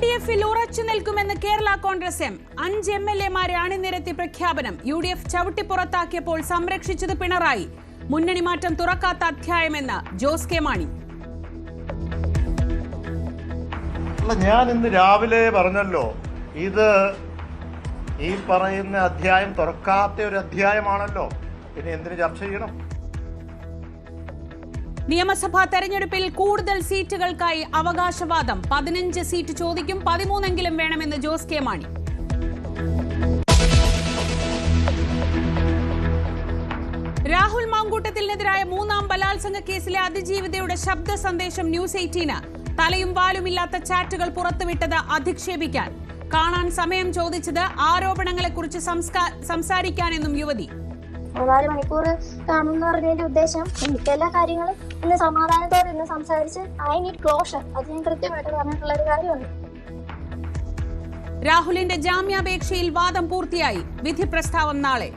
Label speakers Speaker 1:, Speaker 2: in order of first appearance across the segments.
Speaker 1: LDF-ൽ ഉറച്ചു നിൽക്കുമെന്ന് കേരള കോൺഗ്രസ് എം 5 MLA-മാരെ അണിനിരത്തി പ്രഖ്യാപനം. UDF ചവിട്ടിപ്പുറത്താക്കിയപ്പോൾ സംരക്ഷിച്ചത് പിണറായി. മുന്നണി മാറ്റം തുറക്കാത്ത അധ്യായമെന്ന് ജോസ് കെ മാണി.
Speaker 2: ഞാൻ ഇന്ന് രാവിലെ പറഞ്ഞല്ലോ, ഇത് ഈ പറയുന്ന അധ്യായം തുറക്കാത്ത ഒരു അധ്യായമാണല്ലോ. പിന്നെ എന്തിനു ചർച്ച ചെയ്യണം?
Speaker 1: നിയമസഭാ തെരഞ്ഞെടുപ്പിൽ കൂടുതൽ സീറ്റുകൾക്കായി അവകാശവാദം. 15 സീറ്റ് ചോദിക്കും, 13 വേണമെന്ന് ജോസ് കെ മാണി. രാഹുൽ മാങ്കൂട്ടത്തിനെതിരായ 3ാം ബലാത്സംഗ കേസിലെ അതിജീവിതയുടെ ശബ്ദ സന്ദേശം ന്യൂസ് 18. തലയും വാലുമില്ലാത്ത ചാറ്റുകൾ പുറത്തുവിട്ടത് അധിക്ഷേപിക്കാൻ. കാണാൻ സമയം ചോദിച്ചത് ആരോപണങ്ങളെക്കുറിച്ച് സംസാരിക്കാനെന്നും യുവതി.
Speaker 3: 4 മണിക്കൂർ കാണുമെന്ന് പറഞ്ഞതിന്റെ ഉദ്ദേശം എനിക്കെല്ലാ കാര്യങ്ങളും ഇന്ന് സമാധാനത്തോടെ ഇന്ന് സംസാരിച്ച് ഐ നീഡ് ക്ലോഷർ. അത് ഞാൻ കൃത്യമായിട്ട് പറഞ്ഞിട്ടുള്ള ഒരു കാര്യമാണ്.
Speaker 1: രാഹുലിന്റെ ജാമ്യാപേക്ഷയിൽ വാദം പൂർത്തിയായി. വിധി പ്രസ്താവം നാളെ.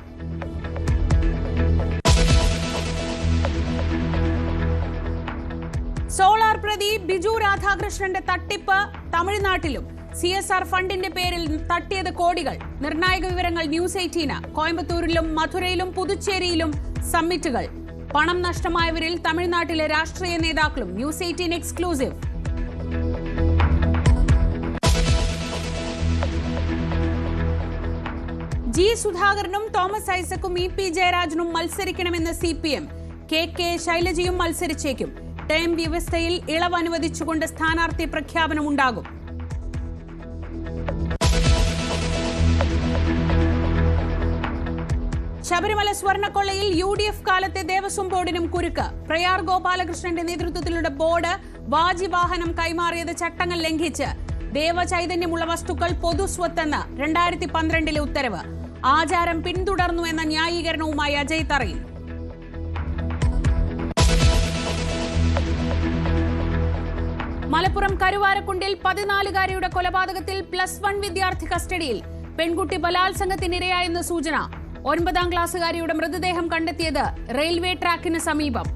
Speaker 1: സോളാർ പ്രതി ബിജു രാധാകൃഷ്ണന്റെ തട്ടിപ്പ് തമിഴ്നാട്ടിലും. CSR ഫണ്ടിന്റെ പേരിൽ തട്ടിയത് കോടികൾ. നിർണായക വിവരങ്ങൾ ന്യൂസ് 18. കോയമ്പത്തൂരിലും മധുരയിലും പുതുച്ചേരിയിലും സമ്മിറ്റുകൾ. പണം നഷ്ടമായവരിൽ തമിഴ്നാട്ടിലെ രാഷ്ട്രീയ നേതാക്കളും. News 18 exclusive. ജി സുധാകരനും തോമസ് ഐസക്കും EP ജയരാജനും മത്സരിക്കണമെന്ന് CPM. KK ശൈലജയും മത്സരിച്ചേക്കും. ടേം വ്യവസ്ഥയിൽ ഇളവ് അനുവദിച്ചുകൊണ്ട് സ്ഥാനാർത്ഥി പ്രഖ്യാപനമുണ്ടാകും. ശബരിമല സ്വർണ്ണക്കൊള്ളയിൽ UDF കാലത്തെ ദേവസ്വം ബോർഡിനും കുരുക്ക്. പ്രയാർ ഗോപാലകൃഷ്ണന്റെ നേതൃത്വത്തിലുള്ള ബോർഡ് വാജിവാഹനം കൈമാറിയത് ചട്ടങ്ങൾ ലംഘിച്ച്. ദേവചൈതന്യമുള്ള വസ്തുക്കൾ പൊതുസ്വത്തെന്ന് 2012 ഉത്തരവ്. ആചാരം പിന്തുടർന്നു എന്ന ന്യായീകരണവുമായി അജയ് തറയിൽ. മലപ്പുറം കരുവാരക്കുണ്ടിൽ 14-കാരിയുടെ കൊലപാതകത്തിൽ +1 വിദ്യാർത്ഥി കസ്റ്റഡിയിൽ. പെൺകുട്ടി ബലാത്സംഗത്തിനിരയായെന്ന് സൂചന. 9ാം ക്ലാസ്സുകാരിയുടെ മൃതദേഹം കണ്ടെത്തിയത് റെയിൽവേ ട്രാക്കിന് സമീപം.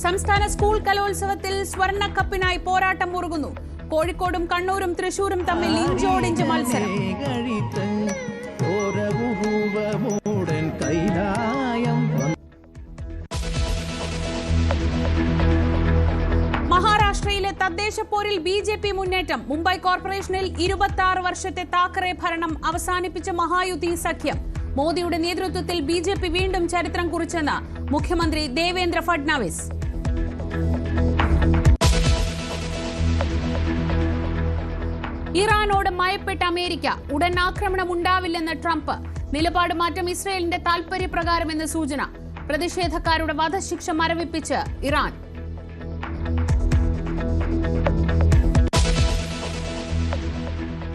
Speaker 1: സംസ്ഥാന സ്കൂൾ കലോത്സവത്തിൽ സ്വർണ്ണക്കപ്പിനായി പോരാട്ടം മുറുകുന്നു. കോഴിക്കോടും കണ്ണൂരും തൃശൂരും തമ്മിൽ ഇഞ്ചോടിഞ്ച് മത്സരം. മഹാരാഷ്ട്രയിലെ തദ്ദേശ പോരിൽ BJP മുന്നേറ്റം. മുംബൈ കോർപ്പറേഷനിൽ 26 വർഷത്തെ താക്കറെ ഭരണം അവസാനിപ്പിച്ച മഹായുതി സഖ്യം. മോദിയുടെ നേതൃത്വത്തിൽ BJP വീണ്ടും ചരിത്രം കുറിച്ചെന്ന് മുഖ്യമന്ത്രി ദേവേന്ദ്ര ഫഡ്നാവിസ്. ഇറാനോട് മയപ്പെട്ട അമേരിക്ക. ഉടൻ ആക്രമണം ഉണ്ടാവില്ലെന്ന് ട്രംപ്. നിലപാട് മാറ്റം ഇസ്രയേലിന്റെ താൽപര്യപ്രകാരമെന്ന് സൂചന. പ്രതിഷേധക്കാരുടെ വധശിക്ഷ മരവിപ്പിച്ച് ഇറാൻ.